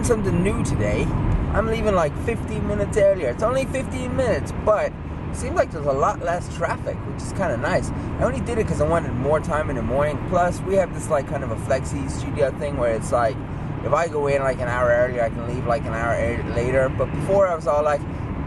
learned something new today. I'm leaving like 15 minutes earlier. It's only 15 minutes, but it seems like there's a lot less traffic, which is kind of nice. I only did it because I wanted more time in the morning. Plus, we have this like kind of a flexi studio thing where it's like, if I go in like an hour earlier, I can leave like an hour later. But before I was all like,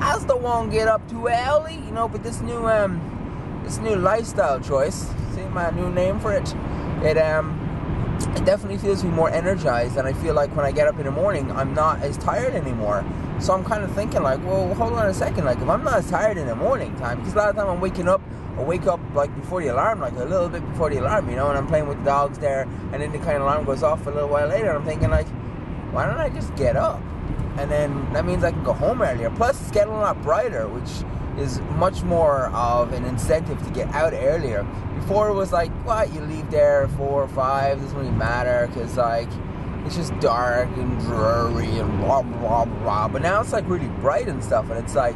I still won't get up too early, you know. But this new lifestyle choice, see my new name for it, it definitely feels me more energized, and I feel like when I get up in the morning, I'm not as tired anymore. So I'm kind of thinking like, well, hold on a second, like if I'm not as tired in the morning time, because a lot of time I'm waking up, I wake up like before the alarm, like a little bit before the alarm, you know, and I'm playing with the dogs there, and then the kind of alarm goes off a little while later, and I'm thinking like, why don't I just get up? And then that means I can go home earlier. Plus it's getting a lot brighter, which is much more of an incentive to get out earlier. Before it was like, what, you leave there at 4 or 5, doesn't really matter, because like it's just dark and dreary and blah blah blah. But now it's like really bright and stuff, and it's like,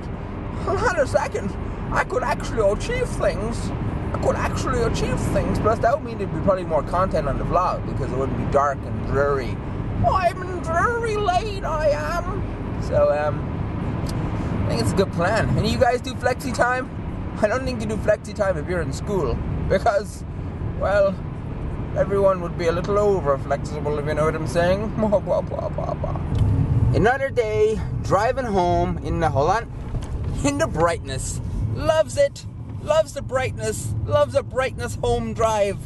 hold on a second, I could actually achieve things. Plus that would mean there'd be probably more content on the vlog, because it wouldn't be dark and dreary. Oh, I'm dreary late, I am. So I think it's a good plan. And you guys do flexi time? I don't think you do flexi time if you're in school, because, well, everyone would be a little over flexible, if you know what I'm saying. Another day driving home in the brightness. Loves it. Loves the brightness. Loves a brightness home drive.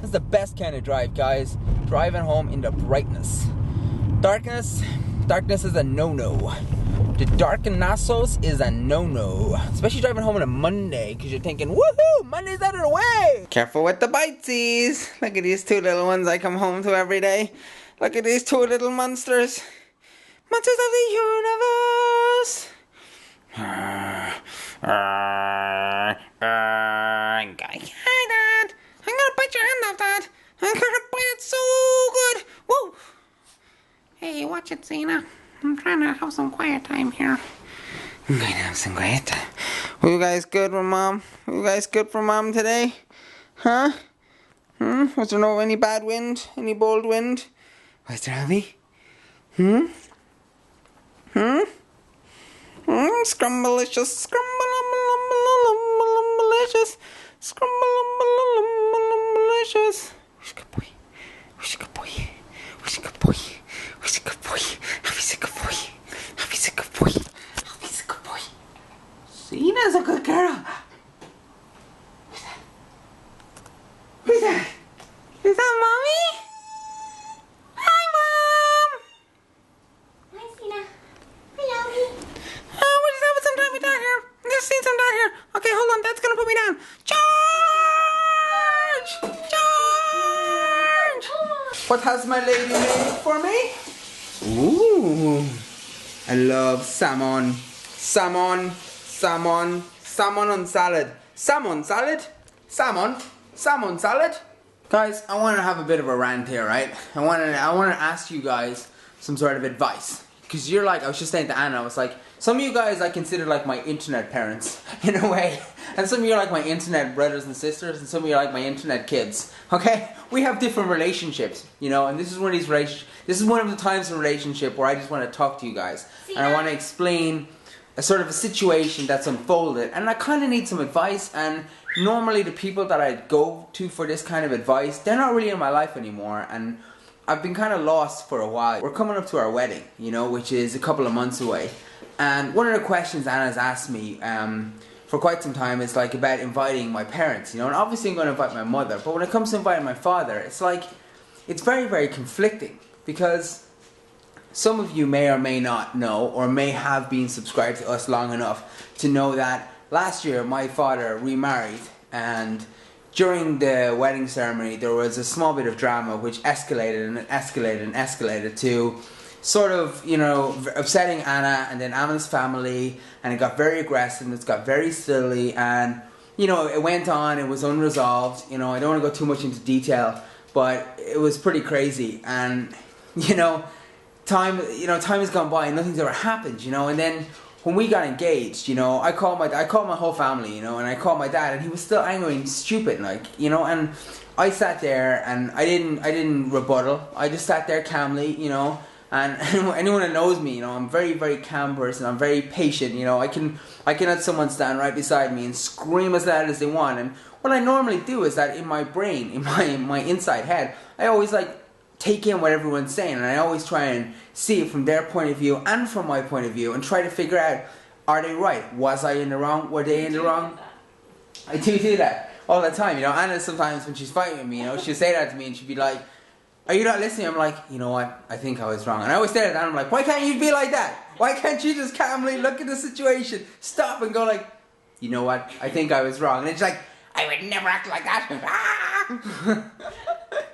That's the best kind of drive, guys. Driving home in the brightness. Darkness is a no-no. The dark and Nassos is a no-no. Especially driving home on a Monday, because you're thinking, woohoo, Monday's out of the way. Careful with the bitesies. Look at these two little ones I come home to every day. Look at these two little monsters. Monsters of the universe. Hi, Dad. I'm gonna bite your hand off, Dad. I'm gonna bite it so good. Whoa. Hey, watch it, Zena. I'm trying to have some quiet time here. I'm going to have some quiet time. Were you guys good with Mom? Were you guys good for Mom today? Huh? Was there no any bad wind? Any bold wind? Was there heavy? Scrumbalicious, scrumbalicious, scrumbalicious. Who's a good boy? Who's a good boy? Who's a good boy? Who's a good boy? He's a good boy. He's a good boy. He's a good boy. Zena's a good girl. Who's that? Who's that? Is that Mommy? Hi, Mom. Hi, Zena. Hi, Ollie. Oh, what is that with some time with Dad here? I just seen some Dad here. Okay, hold on. Dad's gonna put me down. Charge! Charge! What has my lady made for me? Ooh, I love salmon. Salmon on salad. Salmon salad? Salmon salad? Guys, I want to have a bit of a rant here, right? I want to ask you guys some sort of advice. Because you're like, I was just saying to Anna, I was like, some of you guys I consider like my internet parents, in a way. And some of you are like my internet brothers and sisters, and some of you are like my internet kids. Okay? We have different relationships, you know, and this is one of these this is one of the times in a relationship where I just want to talk to you guys. And I want to explain a sort of a situation that's unfolded. And I kind of need some advice, and normally the people that I go to for this kind of advice, they're not really in my life anymore, and I've been kind of lost for a while. We're coming up to our wedding, you know, which is a couple of months away. And one of the questions Anna's asked me for quite some time is like about inviting my parents, you know, and obviously I'm going to invite my mother, but when it comes to inviting my father, it's like, it's very, very conflicting, because some of you may or may not know, or may have been subscribed to us long enough to know that last year my father remarried, and during the wedding ceremony there was a small bit of drama which escalated and escalated and escalated to sort of, you know, upsetting Anna and then Anna's family, and it got very aggressive and it got very silly, and, you know, it went on, it was unresolved, you know, I don't want to go too much into detail, but it was pretty crazy, and, you know, time has gone by and nothing's ever happened, you know, and then when we got engaged, you know, I called my whole family, you know, and I called my dad, and he was still angry and stupid, like, you know, and I sat there and I didn't rebuttal. I just sat there calmly, you know, And anyone that knows me, you know, I'm a very, very calm person. I'm very patient. You know, I can let someone stand right beside me and scream as loud as they want. And what I normally do is that in my brain, in my inside head, I always like take in what everyone's saying, and I always try and see it from their point of view and from my point of view, and try to figure out, are they right? Was I in the wrong? Were they in the wrong? I do that all the time. You know, Anna sometimes when she's fighting with me, you know, she'll say that to me and she'll be like, are you not listening? I'm like, you know what, I think I was wrong. And I always say that, and I'm like, why can't you be like that? Why can't you just calmly look at the situation, stop and go like, you know what, I think I was wrong. And it's like, I would never act like that.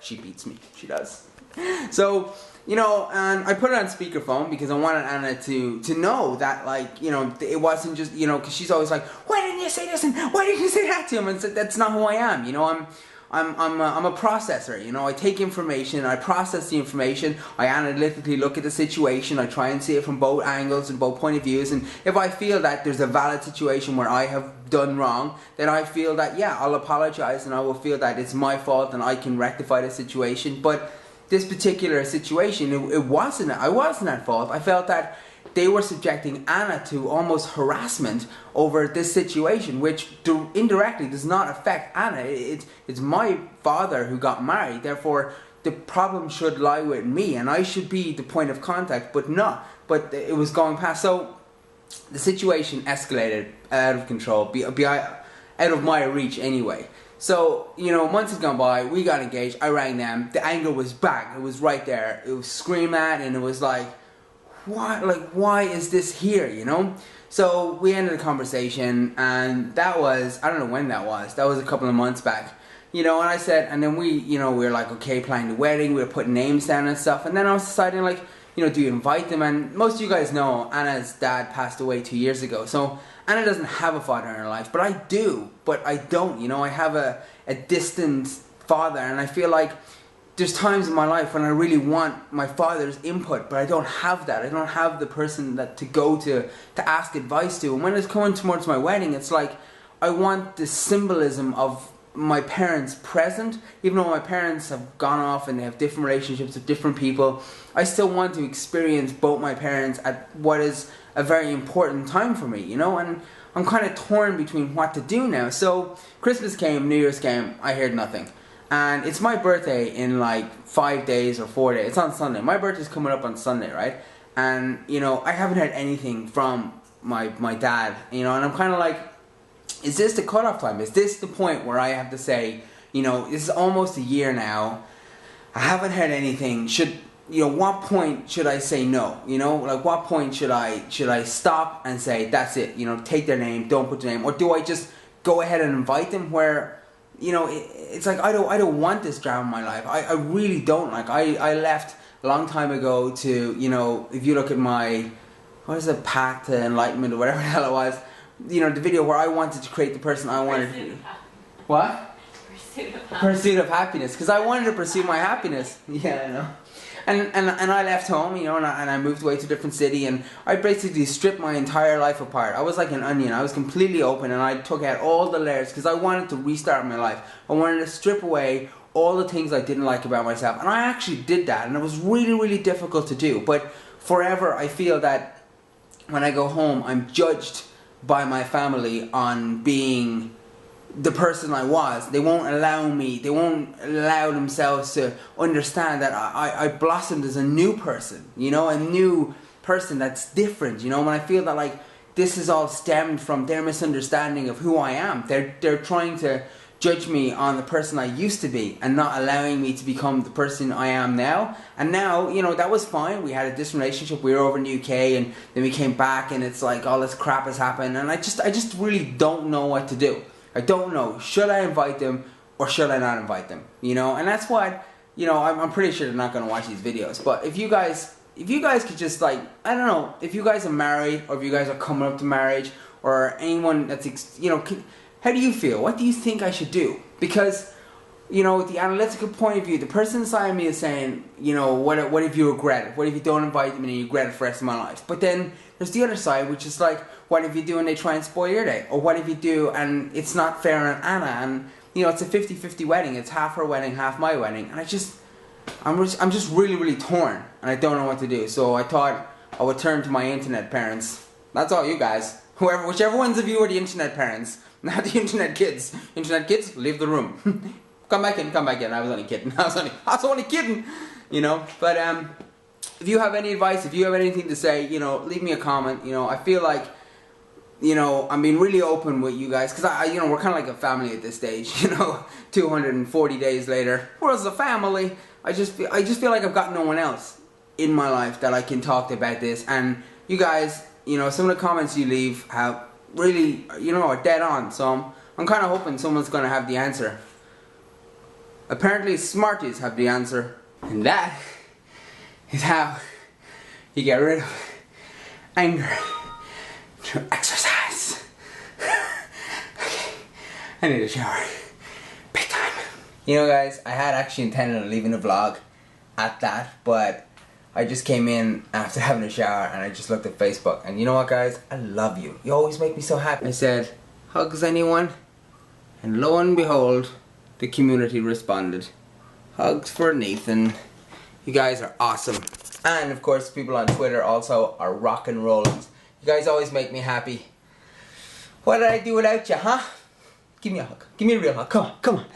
She beats me, she does. So, you know, and I put it on speakerphone because I wanted Anna to know that, like, you know, it wasn't just, you know, because she's always like, why didn't you say this and why didn't you say that to him? And so that's not who I am, you know. I'm a processor, you know. I take information, I process the information, I analytically look at the situation, I try and see it from both angles and both point of views, and if I feel that there's a valid situation where I have done wrong, then I feel that, yeah, I'll apologize and I will feel that it's my fault and I can rectify the situation. But this particular situation, I wasn't at fault. I felt that they were subjecting Anna to almost harassment over this situation, which indirectly does not affect Anna. It's my father who got married, therefore the problem should lie with me and I should be the point of contact, but not. But it was going past. So the situation escalated out of control, out of my reach anyway. So, you know, months had gone by, we got engaged, I rang them, the anger was back, it was right there, it was screamed at, and it was like, why is this here, you know? So we ended the conversation, and that was, I don't know when that was a couple of months back, you know. And I said, and then we, you know, we were like, okay, planning the wedding, we were putting names down and stuff, and then I was deciding, like, you know, do you invite them? And most of you guys know Anna's dad passed away 2 years ago, so Anna doesn't have a father in her life, but I do, but I don't, you know. I have a distant father, and I feel like there's times in my life when I really want my father's input, but I don't have that. I don't have the person that to go to ask advice to. And when it's coming towards my wedding, it's like I want the symbolism of my parents present. Even though my parents have gone off and they have different relationships with different people, I still want to experience both my parents at what is a very important time for me, you know. And I'm kind of torn between what to do now. So Christmas came, New Year's came, I heard nothing. And it's my birthday in like 5 days or 4 days. It's on Sunday. My birthday's coming up on Sunday, right? And, you know, I haven't heard anything from my dad, you know, and I'm kind of like, is this the cutoff time? Is this the point where I have to say, you know, this is almost a year now, I haven't heard anything, you know, what point should I say no? You know, like what point should I stop and say, that's it, you know, take their name, don't put their name, or do I just go ahead and invite them where, you know, it's like I don't want this drama in my life. I really don't. Like I left a long time ago to, you know, if you look at my, what is it, Path to Enlightenment or whatever the hell it was, you know, the video where I wanted to create the person I wanted. What? Pursuit of happiness. Because I wanted to pursue my happiness. Yeah, I know. And I left home, you know, and I moved away to a different city, and I basically stripped my entire life apart. I was like an onion. I was completely open, and I took out all the layers because I wanted to restart my life. I wanted to strip away all the things I didn't like about myself, and I actually did that, and it was really, really difficult to do. But forever, I feel that when I go home, I'm judged by my family on being the person I was. They won't allow themselves to understand that I blossomed as a new person, you know, a new person that's different, you know. When I feel that, like, this is all stemmed from their misunderstanding of who I am. They're trying to judge me on the person I used to be and not allowing me to become the person I am now. And now, you know, that was fine. We had a distant relationship. We were over in the UK, and then we came back, and it's like all this crap has happened, and I just really don't know what to do. I don't know. Should I invite them or should I not invite them? You know, and that's what, you know, I'm pretty sure they're not going to watch these videos. But if you guys could just, like, I don't know, if you guys are married or if you guys are coming up to marriage or anyone that's, you know, how do you feel? What do you think I should do? Because, you know, the analytical point of view, the person inside me is saying, you know, what if you regret it? What if you don't invite them and you regret it for the rest of my life? But then there's the other side, which is like, what if you do and they try and spoil your day? Or what if you do and it's not fair on Anna? And, you know, it's a 50-50 wedding. It's half her wedding, half my wedding. And I'm just really torn, and I don't know what to do. So I thought I would turn to my internet parents. That's all you guys. Whichever ones of you are the internet parents, not the internet kids. Internet kids, leave the room. Come back in. I was only kidding. I was only kidding. You know, but if you have any advice, if you have anything to say, you know, leave me a comment. You know, I feel like, you know, I'm being really open with you guys, because you know, we're kind of like a family at this stage. You know, 240 days later, we're as a family. I just feel like I've got no one else in my life that I can talk to about this. And you guys, you know, some of the comments you leave have really, you know, are dead on. So I'm kind of hoping someone's gonna have the answer. Apparently, Smarties have the answer, and that is how you get rid of anger through exercise. Okay, I need a shower. Big time. You know, guys, I had actually intended on leaving a vlog at that, but I just came in after having a shower and I just looked at Facebook. And you know what, guys? I love you. You always make me so happy. I said, hugs anyone? And lo and behold, the community responded. Hugs for Nathan. You guys are awesome. And of course, people on Twitter also are rock and rolling. You guys always make me happy. What did I do without you, huh? Give me a hug. Give me a real hug. Come on, come on.